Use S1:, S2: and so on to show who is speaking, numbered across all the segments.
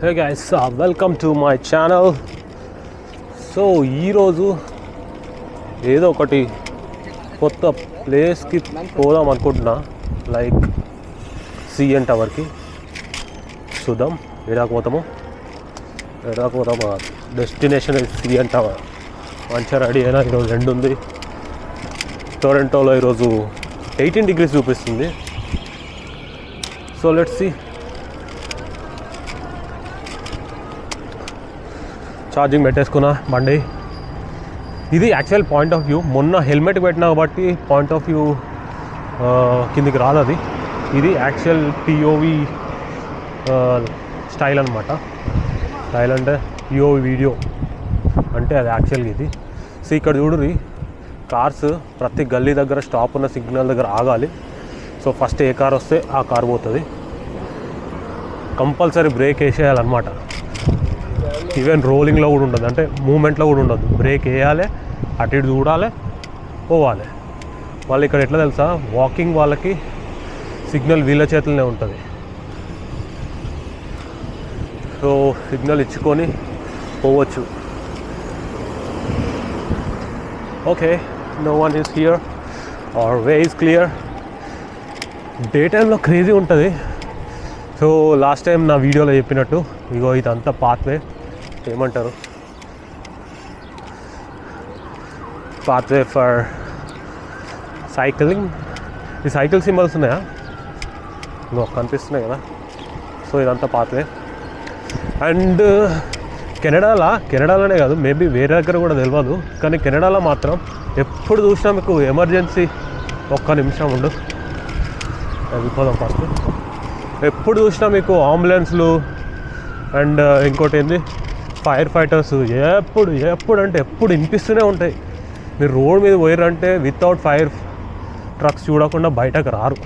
S1: Hey guys, welcome to my channel. So ఈరోజు ఏదో ఒకటి కొత్త ప్లేస్కి పోదాం అనుకుంటున్నా, లైక్ సిఎన్ టవర్కి. చూద్దాం ఏడాకపోతాము. Destination CN tower. మంచిగా రెడీ అయినా. ఈరోజు ఎండ్ ఉంది. టొరంటోలో ఈరోజు 18 degrees చూపిస్తుంది. So let's see. ఛార్జింగ్ పెట్టేసుకున్నా బండి. ఇది యాక్చువల్ పాయింట్ ఆఫ్ వ్యూ. మొన్న హెల్మెట్ పెట్టినా కాబట్టి పాయింట్ ఆఫ్ వ్యూ కిందికి రాదు. అది ఇది యాక్చువల్ పిఓవి స్టైల్ అనమాట. స్టైల్ అంటే పిఓవి వీడియో అంటే అది యాక్చువల్గా ఇది. సో ఇక్కడ చూడుర్రి, కార్స్ ప్రతి గల్లీ దగ్గర స్టాప్ ఉన్న సిగ్నల్ దగ్గర ఆగాలి. సో ఫస్ట్ ఏ కార్ వస్తే ఆ కార్ పోతుంది. కంపల్సరీ బ్రేక్ వేసేయాలన్నమాట. ఈవెన్ రోలింగ్లో కూడా ఉండదు, అంటే మూమెంట్లో కూడా ఉండదు. బ్రేక్ వేయాలి, అటు ఇటు చూడాలి, పోవాలి. వాళ్ళు ఇక్కడ ఎట్లా తెలుసా, వాకింగ్ వాళ్ళకి సిగ్నల్ వీళ్ళ చేతులనే ఉంటుంది. సో సిగ్నల్ ఇచ్చుకొని పోవచ్చు. Okay, no one is here our way is clear. Day టైంలో క్రేజీ ఉంటుంది. సో లాస్ట్ టైం నా వీడియోలో చెప్పినట్టు ఇగో ఇదంతా పాత్వే, ఏమంటారు, పాత్వే ఫర్ సైక్లింగ్. ఈ సైకిల్ సింబల్స్ ఉన్నాయా, ఇంకో కనిపిస్తున్నాయి కదా. సో ఇదంతా పాత్వే. అండ్ కెనడాలోనే కాదు, మేబీ వేరే దగ్గర కూడా తెలియదు, కానీ కెనడాలో మాత్రం ఎప్పుడు చూసినా మీకు ఎమర్జెన్సీ. ఒక్క నిమిషం ఉండు, వెళ్ళిపోదాం ఫస్ట్. ఎప్పుడు చూసినా మీకు అంబులెన్స్లు అండ్ ఇంకోటి ఏంది ఫైర్ ఫైటర్స్ ఎప్పుడు అంటే ఎప్పుడు వినిపిస్తూనే ఉంటాయి. మీరు రోడ్ మీద పోయారంటే వితౌట్ ఫైర్ ట్రక్స్ చూడకుండా బయటకు రారు.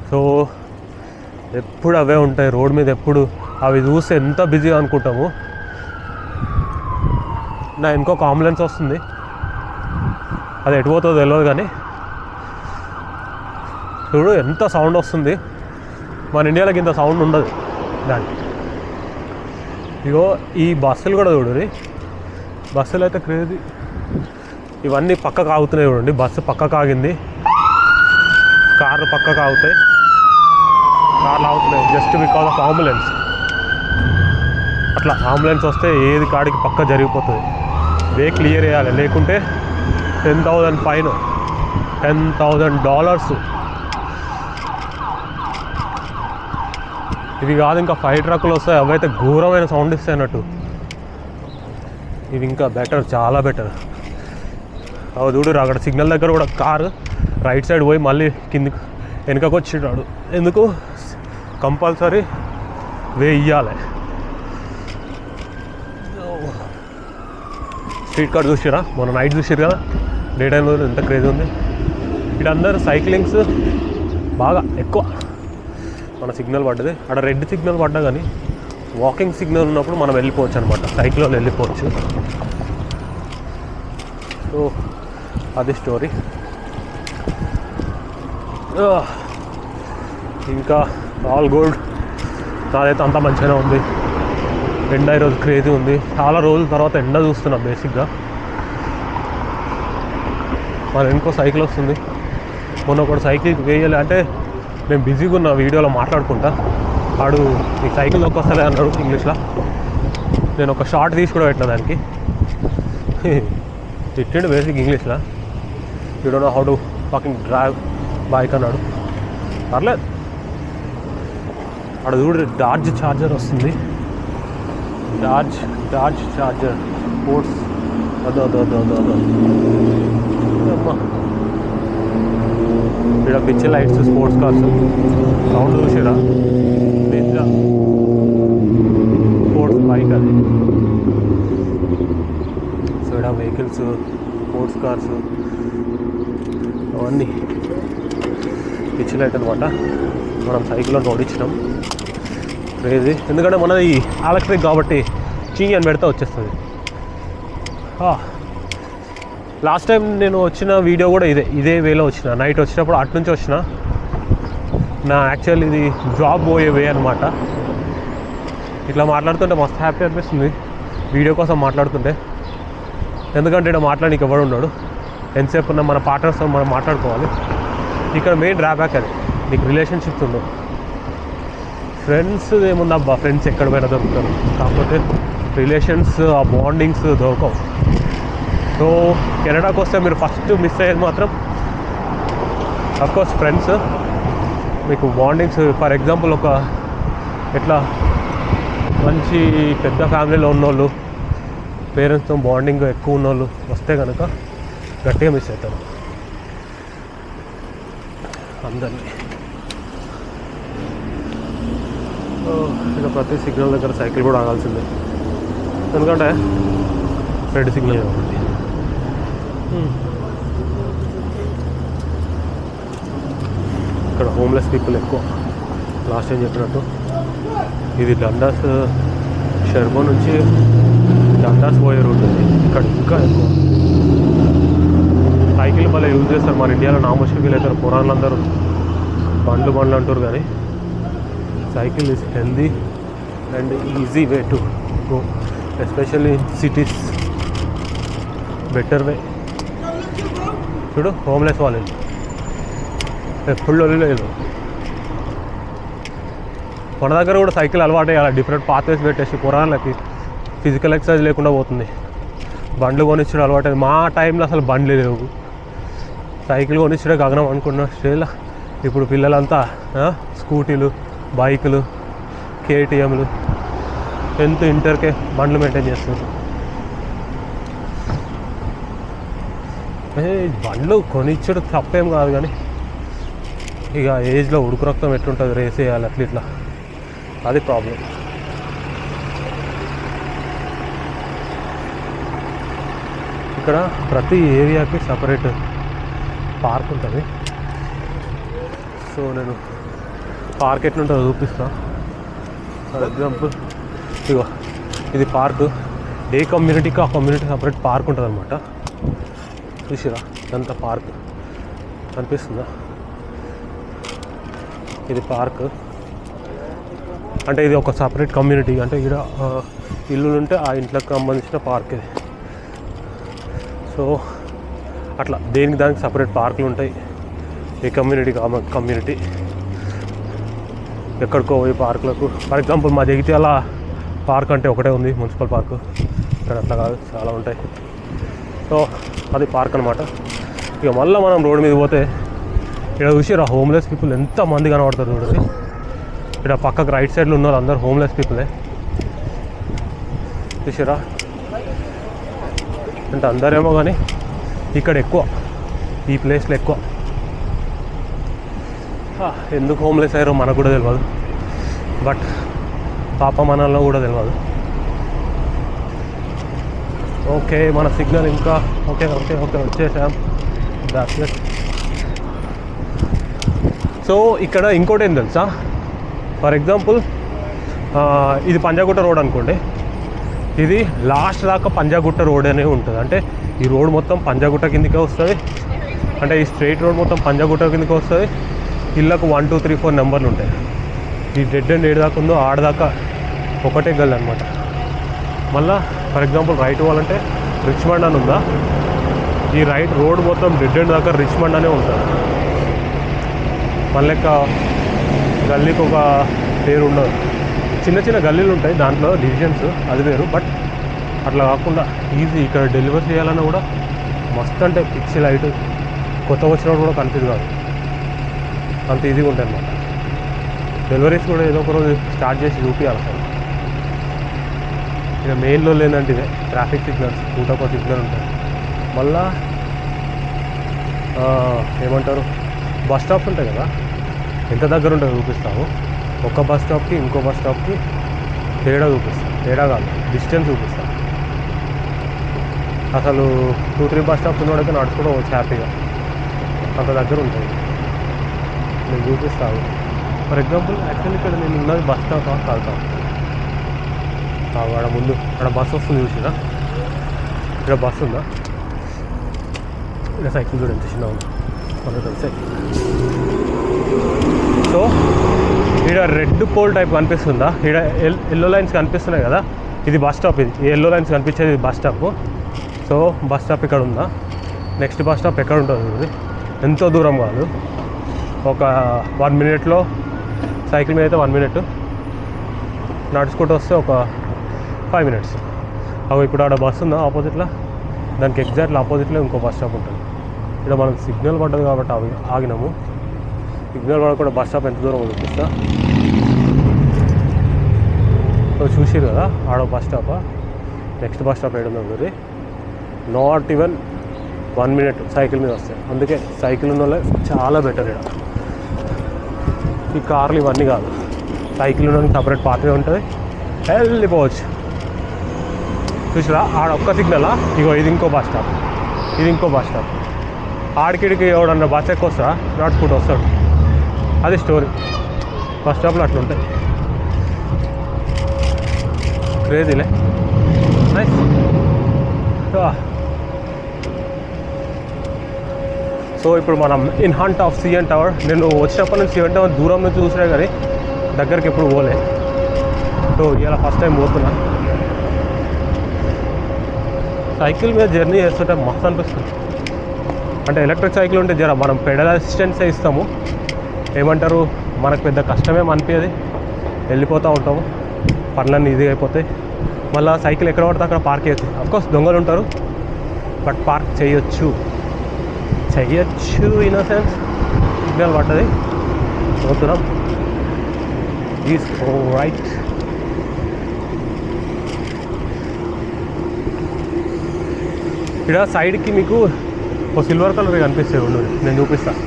S1: సో ఎప్పుడు అవే ఉంటాయి రోడ్ మీద. ఎప్పుడు అవి చూస్తే ఎంత బిజీగా అనుకుంటాము. నా ఇంకొక అంబులెన్స్ వస్తుంది, అది ఎటు పోతుందో తెలియదు, కానీ చూడు ఎంత సౌండ్ వస్తుంది. మన ఇండియాలోకి ఇంత సౌండ్ ఉండదు దానికి. ఇగో ఈ బస్సులు కూడా చూడండి, బస్సులు అయితే క్రేజీ. ఇవన్నీ పక్కకు ఆగుతున్నాయి చూడండి. బస్సు పక్కకు ఆగింది, కార్లు పక్కకు ఆగుతాయి, కార్లు ఆగుతున్నాయి జస్ట్ బికాజ్ ఆఫ్ అంబులెన్స్. అట్లా అంబులెన్స్ వస్తే ఏది కాడికి పక్క జరిగిపోతుంది. వే క్లియర్ చేయాలి, లేకుంటే $10,000 ఫైన్, $10,000. ఇవి కాదు, ఇంకా ఫైర్ ట్రక్కులు వస్తాయి, అవైతే ఘోరమైన సౌండ్ ఇస్తాయి అన్నట్టు. ఇవి ఇంకా బెటర్, చాలా బెటర్. అవి చూడరు, అక్కడ సిగ్నల్ దగ్గర కూడా కారు రైట్ సైడ్ పోయి మళ్ళీ కిందికి వెనుకకు వచ్చినాడు. ఎందుకు, కంపల్సరీ వే ఇయ్యాలి. స్ట్రీట్ కార్డ్ చూసిరా, మొన్న నైట్ చూసిరు కదా, డే టైంలో ఎంత క్రేజీ ఉంది. ఇక్కడ అందరు సైక్లింగ్స్ బాగా ఎక్కువ. మన సిగ్నల్ పడ్డది, అక్కడ రెడ్ సిగ్నల్ పడ్డా కానీ వాకింగ్ సిగ్నల్ ఉన్నప్పుడు మనం వెళ్ళిపోవచ్చు అనమాట, సైకిల్లో వెళ్ళిపోవచ్చు. సో అది స్టోరీ. ఇంకా ఆల్ గుడ్. నాదైతే అంతా మంచిగానే ఉంది. ఎండ ఈరోజు క్రేజీ ఉంది. చాలా రోజుల తర్వాత ఎండ చూస్తున్నా బేసిక్గా. మన ఇంకో సైకిల్ వస్తుంది. మొన్న ఒకటి సైకిల్ వేయాలి అంటే నేను బిజీగా ఉన్న వీడియోలో మాట్లాడుకుంటా. వాడు ఈ సైకిల్ వస్తలే అన్నాడు ఇంగ్లీష్లో. నేను ఒక షార్ట్ తీసి కూడా పెట్టిన దానికి. తిట్టిండు బేసిక్ ఇంగ్లీష్లో. You don't know how to fucking drive bike అన్నాడు. పర్లేదు. అక్కడ చూడు, డార్జ్ చార్జర్ వస్తుంది. డార్జ్ చార్జర్ స్పోర్ట్స్. అదో అమ్మా, ఇక్కడ picture lights, sports cars. Sound చూసారా, నిజంగా స్పోర్ట్స్ బైక్ అది. సో ఇక్కడ వెహికల్స్, స్పోర్ట్స్ కార్స్, అవన్నీ పిక్చర్ లైట్ అనమాట. మనం సైకిల్లో ఓడించినాం. క్రేజీ, ఎందుకంటే మనది ఎలక్ట్రిక్ కాబట్టి చీ అని పెడితే వచ్చేస్తుంది. లాస్ట్ టైం నేను వచ్చిన వీడియో కూడా ఇదే వేలో వచ్చిన. నైట్ వచ్చినప్పుడు అటు నుంచి వచ్చిన. నా యాక్చువల్ ఇది జాబ్ పోయే వే అనమాట. ఇట్లా మాట్లాడుతుంటే మస్తు హ్యాపీ అనిపిస్తుంది వీడియో కోసం మాట్లాడుతుంటే. ఎందుకంటే ఇక్కడ మాట్లాడడానికి ఎవడు ఉన్నాడు, ఎంతసేపు ఉన్న మన పార్ట్నర్స్తో మనం మాట్లాడుకోవాలి. ఇక్కడ మెయిన్ డ్రాబ్యాక్ అది, నీకు రిలేషన్షిప్స్ ఉండవు. ఫ్రెండ్స్ ఏముందబ్బా, ఫ్రెండ్స్ ఎక్కడ పోయినా దొరుకుతారు, కాకపోతే రిలేషన్స్ ఆ బాండింగ్స్ దొరకవు. సో కెనడాకి వస్తే మీరు ఫస్ట్ మిస్ అయ్యేది మాత్రం అఫ్కోర్స్ ఫ్రెండ్స్. మీకు బాండింగ్స్ ఫర్ ఎగ్జాంపుల్ ఒక ఎట్లా మంచి పెద్ద ఫ్యామిలీలో ఉన్నోళ్ళు, పేరెంట్స్తో బాండింగ్ ఎక్కువ ఉన్నోళ్ళు వస్తే కనుక గట్టిగా మిస్ అవుతారు అందరినీ. ఇక ప్రతి సిగ్నల్ దగ్గర సైకిల్ కూడా ఆగాల్సిందే, ఎందుకంటే రెడ్ సిగ్నల్ కాబట్టి. ఇక్కడ హోమ్లెస్ పీపుల్ ఎక్కువ. లాస్ట్ టైం చెప్పినట్టు ఇది డండాస్, షెర్బో నుంచి డండాస్ పోయే రూట్ ఉంది. ఇక్కడ ఇంకా ఎక్కువ సైకిల్ భలే యూజ్ చేస్తారు. మన ఇండియాలో నామోషి ఫీల్ అవుతారు పురాణాలు అందరూ, బండ్లు అంటారు. కానీ cycle is healthy and easy way to go, especially in cities. Better way. చూడు హోమ్లెస్ వాళ్ళు ఎప్పుడు లేదు. మన దగ్గర కూడా సైకిల్ అలవాటు అయ్యాలి, డిఫరెంట్ పాత్వేస్ పెట్టేసి పురాణాలకి ఫిజికల్ ఎక్సర్సైజ్ లేకుండా పోతుంది. బండ్లు కొనిచ్చడం అలవాటు. మా టైంలో అసలు బండ్లు లేవు, సైకిల్ కొనిచ్చడే గగనం అనుకున్న స్టేజ్లో ఇప్పుడు పిల్లలంతా స్కూటీలు, బైకులు, కేటీఎంలు, ఇంటర్కే బండ్లు మెయింటైన్ చేస్తున్నారు. బండ్లు కొనిచ్చడం తప్పేం కాదు, కానీ ఇక ఏజ్లో ఉడుకు రక్తం ఎట్లుంటుంది, రేస్ వేయాలి అట్లా ఇట్లా, అది ప్రాబ్లం. ఇక్కడ ప్రతి ఏరియాకి సపరేట్ పార్క్ ఉంటుంది. సో నేను పార్క్ ఎట్లుంటుందో చూపిస్తాను. ఫర్ ఎగ్జాంపుల్ ఇగో ఇది పార్క్, ఏ కమ్యూనిటీకి ఆ కమ్యూనిటీ సపరేట్ పార్క్ ఉంటుంది అనమాట. చూసిరా ఇదంతా పార్క్ కనిపిస్తుందా? ఇది పార్క్ అంటే ఇది ఒక సపరేట్ కమ్యూనిటీ. అంటే ఇక్కడ ఇల్లులు ఉంటే ఆ ఇంట్లోకి సంబంధించిన పార్క్ ఇది. సో అట్లా దేనికి దానికి సపరేట్ పార్కులు ఉంటాయి. ఈ కమ్యూనిటీ ఎక్కడికో పోయి పార్కులకు. ఫర్ ఎగ్జాంపుల్ మా జగిత్యాల పార్క్ అంటే ఒకటే ఉంది, మున్సిపల్ పార్కు. ఇక్కడ అట్లా కాదు, చాలా ఉంటాయి. సో అది పార్క్ అనమాట. ఇక మళ్ళీ మనం రోడ్డు మీద పోతే ఇక్కడ చూసిరా హోమ్లెస్ పీపుల్ ఎంతమంది కనబడతారు చూడండి. ఇక్కడ పక్కకు రైట్ సైడ్లో ఉన్న వాళ్ళు అందరూ హోమ్లెస్ పీపులే. చూసిరా అంటే అందరేమో, కానీ ఇక్కడ ఎక్కువ, ఈ ప్లేస్లో ఎక్కువ. ఎందుకు హోమ్లెస్ అయ్యారో మనకు కూడా తెలియదు, బట్ పాప మనలో కూడా తెలియదు. ఓకే మన సిగ్నల్ ఇంకా ఓకే వచ్చేసాం. సో ఇక్కడ ఇంకోటి ఏం తెలుసా, ఫర్ ఎగ్జాంపుల్ ఇది పంజాగుట్ట రోడ్ అనుకోండి. ఇది లాస్ట్ దాకా పంజాగుట్ట రోడ్ అనే ఉంటుంది. అంటే ఈ రోడ్ మొత్తం పంజాగుట్ట కిందకే వస్తుంది. అంటే ఈ స్ట్రైట్ రోడ్ మొత్తం పంజాగుట్ట కిందకే వస్తుంది. ఇళ్ళకు 1 2 3 4 నెంబర్లు ఉంటాయి. ఈ డెడ్ అండ్ ఏడు దాకా ఉందో ఆడదాకా ఒకటే గల్లి అనమాట. మళ్ళీ ఫర్ ఎగ్జాంపుల్ రైట్ పోవాలంటే రిచ్మండ్ అని ఉందా, ఈ రైట్ రోడ్ మొత్తం డెడ్ అండ్ దాకా రిచ్మండ్ అనే ఉంటుంది. మళ్ళీ గల్లీకి ఒక పేరు ఉండదు. చిన్న చిన్న గల్లీలు ఉంటాయి, దాంట్లో డివిజన్స్ అది వేరు. బట్ అట్లా కాకుండా ఈజీ ఇక్కడ డెలివరీ చేయాలన్నా కూడా మస్తు, అంటే పిక్సెల్ లైట్ కొత్త వచ్చినప్పుడు కూడా కన్ఫ్యూజ్ కాదు, అంత ఈజీగా ఉంటాయి అన్నమాట. డెలివరీస్ కూడా ఏదో ఒక రోజు స్టార్ట్ చేసి చూపించాలి అసలు. ఇక మెయిన్లో లేదంటే ఇదే ట్రాఫిక్ సిగ్నల్స్, ఒక సిగ్నల్ ఉంటాయి. మళ్ళా ఏమంటారు బస్ స్టాప్స్ ఉంటాయి కదా, ఎంత దగ్గర ఉంటుందో చూపిస్తాము. ఒక బస్ స్టాప్కి ఇంకో బస్ స్టాప్కి తేడా చూపిస్తాం. తేడా కాదు, డిస్టెన్స్ చూపిస్తాం. అసలు 2 3 బస్ స్టాప్స్ ఉన్నవాడికి నడుచుకోవడం వచ్చి హ్యాపీగా అంత దగ్గర ఉంటుంది. నేను చూపిస్తాను. ఫర్ ఎగ్జాంపుల్ యాక్చువల్లీ ఇక్కడ నేను ఉన్నది బస్ స్టాప్ కాదు, ఆడ ముందు అక్కడ బస్సు వస్తుంది చూసినా, ఇక్కడ బస్సు ఉందా, ఇక్కడ సైకిల్ కూడా ఎంత చిన్న ఉంది మనకు తెలిసే. సో ఇక్కడ రెడ్ పోల్ టైప్ కనిపిస్తుందా? ఇక్కడ ఎల్లో లైన్స్ కనిపిస్తున్నాయి కదా, ఇది బస్ స్టాప్. ఇది ఎల్లో లైన్స్ కనిపించేది bus stop. So bus stop ఇక్కడ ఉందా, నెక్స్ట్ బస్ స్టాప్ ఎక్కడ ఉంటుంది ఇది? ఎంతో దూరం కాదు, ఒక 1 minute సైకిల్ మీద అయితే 1 minute, నడుచుకుంటూ వస్తే ఒక 5 minutes. అవి ఇప్పుడు ఆడ బస్సు ఉందా ఆపోజిట్లో, దానికి ఎగ్జాక్ట్లీ ఆపోజిట్లో ఇంకో బస్ స్టాప్ ఉంటుంది. ఇక్కడ మనం సిగ్నల్ పడ్డది కాబట్టి ఆగినాము. సిగ్నల్ పడకుండా బస్ స్టాప్ ఎంత దూరం చూపిస్తా. చూసిరు కదా ఆడ bus stop. Next bus stop ఏడు ఉంది, నాట్ ఈవెన్ 1 minute సైకిల్ మీద వస్తాయి. అందుకే సైకిల్ ఉన్న వాళ్ళే చాలా బెటర్. ఇక్కడ ఈ కార్లు ఇవన్నీ కాదు, సైకిల్ ఉన్న సపరేట్ పాత్రే ఉంటుంది, వెళ్ళిపోవచ్చు. చూసిరా ఆడ ఒక్క సిగ్నలా, ఇగో ఇది ఇంకో బస్ స్టాప్, ఇది ఇంకో బస్ స్టాప్. ఆడికిడికి ఎవడన్నా బస్ ఎక్కువ వస్తా నడుచుకుంటూ వస్తాడు. అది స్టోరీ. బస్ స్టాప్లో అట్లా ఉంటాయి. క్రేజీలే, నైస్. సో ఇప్పుడు మనం in hunt of CN tower. నేను వచ్చినప్పటి నుంచి సిఎన్ టవర్ దూరం నుంచి చూసినా కానీ దగ్గరికి ఎప్పుడు పోలే. సో ఇలా ఫస్ట్ టైం పోతున్నా. సైకిల్ మీద జర్నీ చేస్తుంటే మస్తు అనిపిస్తుంది. అంటే ఎలక్ట్రిక్ సైకిల్ ఉంటే జర మనం పెడల్ అసిస్టెన్సే ఇస్తాము, ఏమంటారు, మనకు పెద్ద కష్టమేం అనిపించదు, వెళ్ళిపోతూ ఉంటాము, పనులన్నీ ఈజీగా అయిపోతాయి. మళ్ళీ సైకిల్ ఎక్కడ పడితే అక్కడ పార్క్ చేయొచ్చు. అఫ్కోర్స్ దొంగలు ఉంటారు, బట్ పార్క్ చేయొచ్చు ఇన్ అ సెన్స్. సిగ్నల్ పడ్డది, పోతున్నాం. Is right. ఇక్కడ సైడ్కి మీకు ఒక సిల్వర్ కలర్ కనిపిస్తాయి, ఉండు నేను చూపిస్తాను.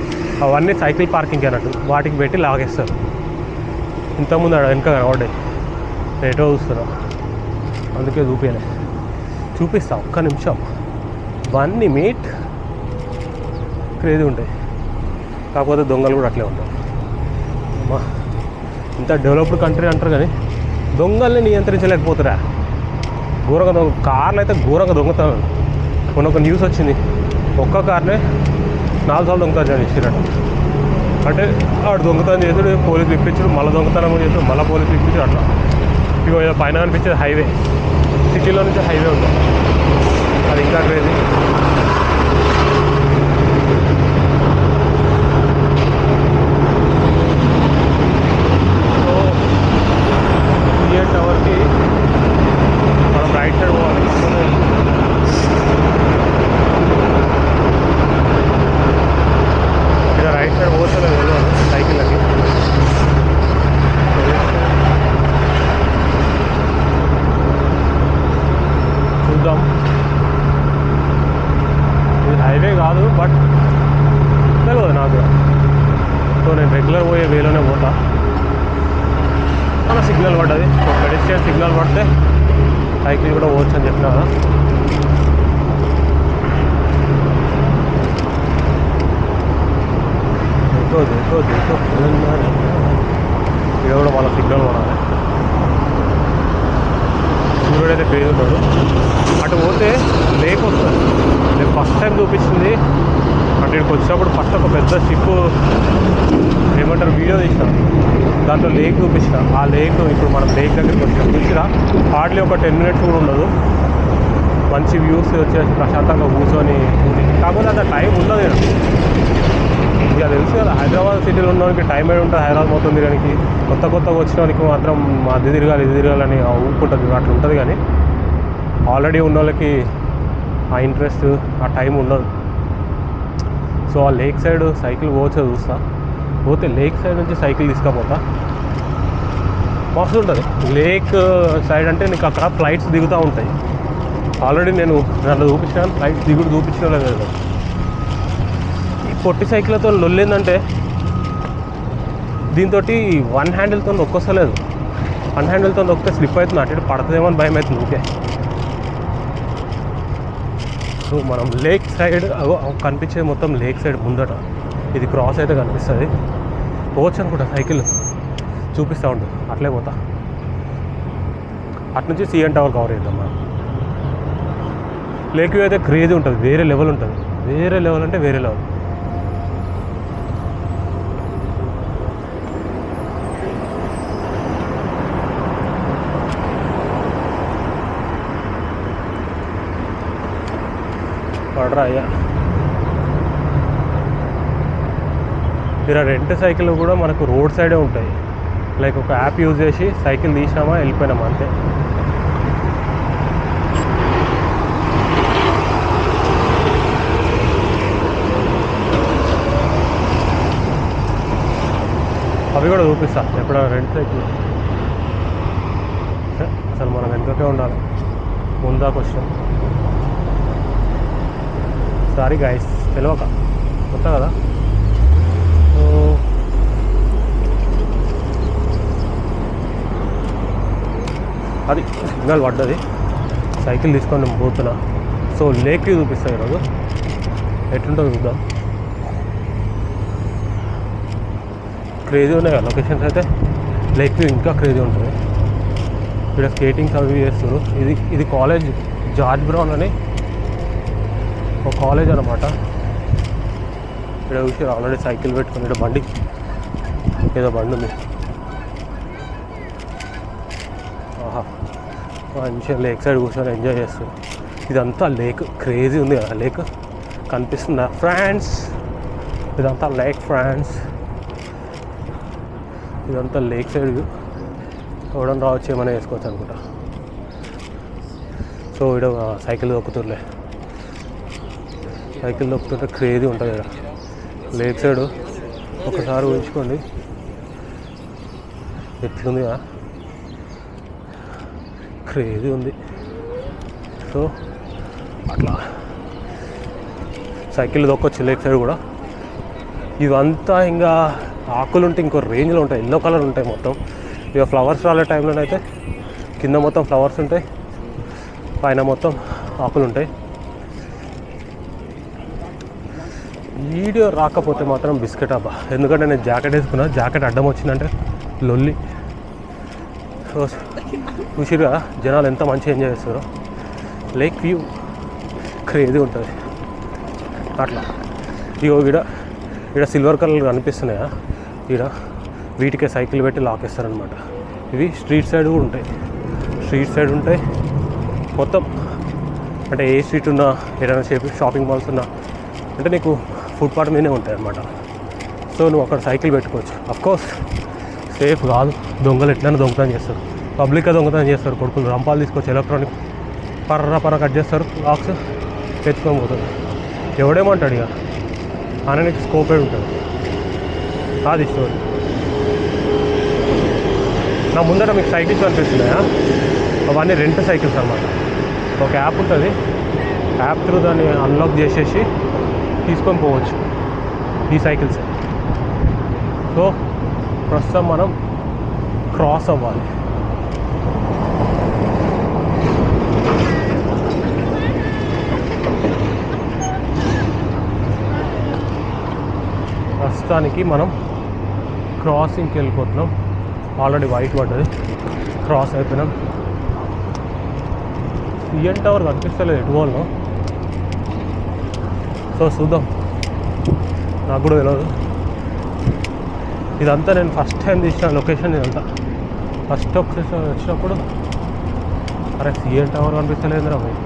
S1: అవన్నీ సైకిల్ పార్కింగ్ అన్నట్టు, వాటికి పెట్టి లాగేస్తారు. ఇంతకుముందు ఆడ వెనక కనబడ్డాయి, రేటో చూస్తున్నా, అందుకే చూపిస్తా. ఒక్క నిమిషం. 1 minute క్రేజీ ఉంటాయి. కాకపోతే దొంగలు కూడా అట్లే ఉంటాయి. అమ్మా, ఇంత డెవలప్డ్ కంట్రీ అంటారు కానీ దొంగల్ని నియంత్రించలేకపోతారా? ఘోరంగా కార్లు అయితే ఘోరంగా దొంగతాను. మొన్న ఒక న్యూస్ వచ్చింది, ఒక్క కార్నే 4 సార్లు దొంగతనం చేసిరట. అంటే ఆడు దొంగతనం చేసాడు, పోలీసులు ఇప్పించాడు, మళ్ళీ దొంగతనం చేసాడు, మళ్ళీ పోలీసులు ఇప్పించాడు. అట్లా ఇక పైన కనిపించేది హైవే, సిటీలో నుంచి హైవే ఉంటుంది, అది ఇంకా క్రేజీ. సో సిఎన్ టవర్కి మనం రైట్ సైడ్ పోవాలి. ఇక్కడ రైట్ సైడ్ పోతలేదు సైకిళ్ళకి. చూద్దాం. ఇది హైవే కాదు, బట్ తెలియదు నాకు. సో నేను రెగ్యులర్ పోయే వేలోనే పోతా. మన సిగ్నల్ పడ్డది, పెడెస్ట్రియన్ సిగ్నల్ పడితే సైకిల్ కూడా పోవచ్చు అని చెప్పినా కదా. ఇక్కడ కూడా వాళ్ళ సిగ్నల్ పడాలి. సూర్యుడు అయితే క్రేజ్ ఉంటాడు. అటు పోతే లేక్ వస్తుంది. నేను ఫస్ట్ టైం చూపించింది అంటే ఇక్కడికి వచ్చినప్పుడు ఫస్ట్ ఒక పెద్ద షిప్ ఏమంటారు వీడియో తీసిన, దాంట్లో లేక్ చూపించిన. ఆ లేక్ ఇప్పుడు మనం లేక్ దగ్గరికి వచ్చాం. చూసినా హార్డ్లీ ఒక 10 minutes కూడా ఉండదు. మంచి వ్యూస్ వచ్చేసి ప్రశాంతంగా కూర్చొని. కాకపోతే అంత టైం ఉండదు. ఇక తెలుసు కదా, హైదరాబాద్ సిటీలో ఉన్నవానికి టైం అయి ఉంటుంది. హైదరాబాద్ మొత్తం తిరగడానికి, కొత్తగా వచ్చిన వానికి మాత్రం అది తిరగాలి ఇది తిరగాలని ఊపుకుంటుంది, అట్లా ఉంటుంది. కానీ ఆల్రెడీ ఉన్న వాళ్ళకి ఆ ఇంట్రెస్ట్ ఆ టైం ఉండదు. సో ఆ లేక్ సైడ్ సైకిల్ పోవచ్చో చూస్తా. పోతే లేక్ సైడ్ నుంచి సైకిల్ తీసుకపోతా, మస్తు ఉంటుంది. లేక్ సైడ్ అంటే నీకు అక్కడ ఫ్లైట్స్ దిగుతూ ఉంటాయి. ఆల్రెడీ నేను దాంట్లో చూపించాను, ఫ్లైట్స్ దిగుడు చూపించిన లేదు. ఈ పొట్టి సైకిల్తో లొల్లిందంటే దీంతో 1 హ్యాండిల్తో నొక్కొస్తలేదు. 1 హ్యాండిల్తో నొక్కితే స్లిప్ అవుతుంది, అటు పడుతుందేమో అని భయం అవుతుంది ఊకే. సో మనం లేక్ సైడ్ కనిపించేది మొత్తం లేక్ సైడ్ ముందట. ఇది క్రాస్ అయితే కనిపిస్తుంది. పోవచ్చు అనుకుంటా, సైకిల్ చూపిస్తూ ఉంటుంది. అట్లే పోతా. అటు నుంచి సిఎన్ టవర్ కవర్ చేద్దాం మనం. లేక్ వ్యూ అయితే క్రేజీ ఉంటుంది, వేరే లెవెల్ ఉంటుంది. వేరే లెవెల్ అంటే వేరే లెవెల్. నడరా అయ్యా. ఇలా రెంట్ సైకిల్ కూడా మనకు రోడ్ సైడే ఉంటాయి. లైక్ ఒక యాప్ యూజ్ చేసి సైకిల్ తీసామా వెళ్ళిపోయినామా అంతే. అవి కూడా చూపిస్తా ఎప్పుడైనా రెంట్ సైకిల్. అసలు మనం వెనుకకే ఉండాలి, ముందాకు వచ్చినాం. సారీ గైస్, తెలియక కొత్త కదా. సో అది సిగ్నల్ పడ్డది, సైకిల్ తీసుకొని నేను పోతున్నా. సో లేక్కి చూపిస్తాను ఈరోజు, ఎట్లుంటుందో చూద్దాం. క్రేజీ ఉన్నాయి కదా లొకేషన్స్ అయితే, లేక్ వ్యూ ఇంకా క్రేజీ ఉంటుంది. ఇక్కడ స్కేటింగ్స్ అవి చేస్తారు. ఇది కాలేజ్, జార్జ్ బ్రౌన్ అని ఒక కాలేజ్ అనమాట. ఇక్కడ చూసి ఆల్రెడీ సైకిల్ పెట్టుకుని ఇక్కడ బండి, ఏదో బండి ఉంది. ఆహా, మంచిగా లేక్ సైడ్ కూర్చొని ఎంజాయ్ చేస్తారు. ఇదంతా లేక్, క్రేజీ ఉంది కదా లేక్, కనిపిస్తుందా ఫ్రాన్స్? ఇదంతా లేక్ ఫ్రాన్స్, ఇదంతా లేక్ సైడ్ వ్యూ. ఎవడన్నా రావచ్చు ఏమైనా వేసుకోవచ్చు అనుకుంటా. సో ఇక్కడ సైకిల్ దొక్కుతుర్లే, సైకిల్ దొక్కుతుంటే క్రేజీ ఉంటుంది ఇక్కడ లేక్ సైడ్. ఒకసారి ఊహించుకోండి ఎట్లుంది, క్రేజీ ఉంది. సో అట్లా సైకిల్ దొక్కొచ్చు లేక్ సైడ్ కూడా. ఇవంతా ఇంకా ఆకులు ఉంటే ఇంకో రేంజ్లో ఉంటాయి, ఎల్లో కలర్ ఉంటాయి మొత్తం. ఇక ఫ్లవర్స్ రాలే టైంలోనైతే కింద మొత్తం ఫ్లవర్స్ ఉంటాయి, పైన మొత్తం ఆకులు ఉంటాయి. వీడియో రాకపోతే మాత్రం బిస్కెట్ అబ్బా, ఎందుకంటే నేను జాకెట్ వేసుకున్నా, జాకెట్ అడ్డం వచ్చిందంటే లొల్లి. సో చూసిరుగా జనాలు ఎంత మంచిగా ఎంజాయ్ చేస్తారో. లేక్ వ్యూ క్రేజీ ఉంటుంది అట్లా. ఇగో ఇక్కడ సిల్వర్ కలర్ కనిపిస్తున్నాయా, ఇక్కడ వీటికే సైకిల్ పెట్టి లాకేస్తారనమాట. ఇవి స్ట్రీట్ సైడ్ కూడా ఉంటాయి, స్ట్రీట్ సైడ్ ఉంటాయి మొత్తం. అంటే ఏ స్ట్రీట్ ఉన్నా, ఏదైనా షాపింగ్ మాల్స్ ఉన్నా అంటే నీకు ఫుట్పాత్ మీదే ఉంటాయి అన్నమాట. సో నువ్వు అక్కడ సైకిల్ పెట్టుకోవచ్చు. అఫ్కోర్స్ సేఫ్ కాదు, దొంగలు ఎట్లైనా దొంగతనం చేస్తారు, పబ్లిక్గా దొంగతనం చేస్తారు. కొడుకులు రంపాలు తీసుకొచ్చి ఎలక్ట్రానిక్ పర్ర కట్ చేస్తారు, లాక్స్ ఎత్తుకొని పోతుంది. ఎవడేమంటాడు ఇక, అననికి స్కోపే ఉంటుంది. అది స్టోరీ. నా ముందర మీకు సైకిల్స్ కనిపిస్తున్నాయా, అవన్నీ రెంట్ సైకిల్స్ అన్నమాట. ఒక యాప్ ఉంటుంది, యాప్ త్రూ దాన్ని అన్లాక్ చేసేసి తీసుకొని పోవచ్చు ఈ సైకిల్స్. సో ప్రస్తుతం మనం క్రాస్ అవ్వాలి. ప్రస్తుతానికి మనం క్రాసింగ్కి వెళ్ళిపోతున్నాం. ఆల్రెడీ వైట్ పడ్డది, క్రాస్ అయిపోయినాం. సిఎన్ టవర్ కనిపిస్తలేదు ఎటు పోవాలో. సో చూద్దాం, నాకు కూడా తెలియదు. ఇదంతా నేను ఫస్ట్ టైం తీసిన లొకేషన్. ఇదంతా ఫస్ట్ ఒకసారి వచ్చినప్పుడు అరే సిఎన్ టవర్ కనిపిస్తలేదు రా భయ్,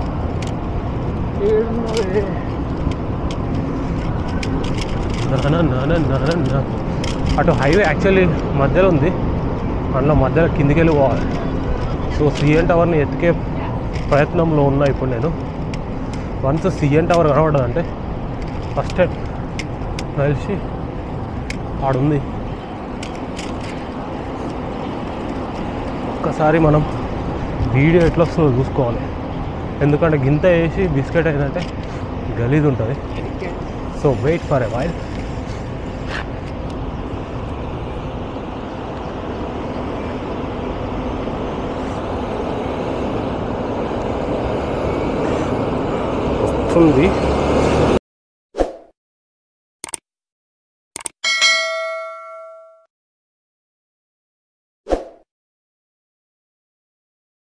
S1: అటు హైవే యాక్చువల్లీ మధ్యలో ఉంది, అందులో మధ్యలో కిందికి వెళ్ళి పోవాలి. సో సిఎన్ టవర్ని ఎత్తికే ప్రయత్నంలో ఉన్నా ఇప్పుడు నేను. వన్స్ సిఎన్ టవర్ కనబడదంటే ఫస్ట్ టైం కలిసి ఆడుంది. ఒక్కసారి మనం వీడియో ఎట్లా వస్తుందో చూసుకోవాలి, ఎందుకంటే గింత వేసి బిస్కెట్ అయిందంటే గలీజ్ ఉంటుంది. So wait for a while. వస్తుంది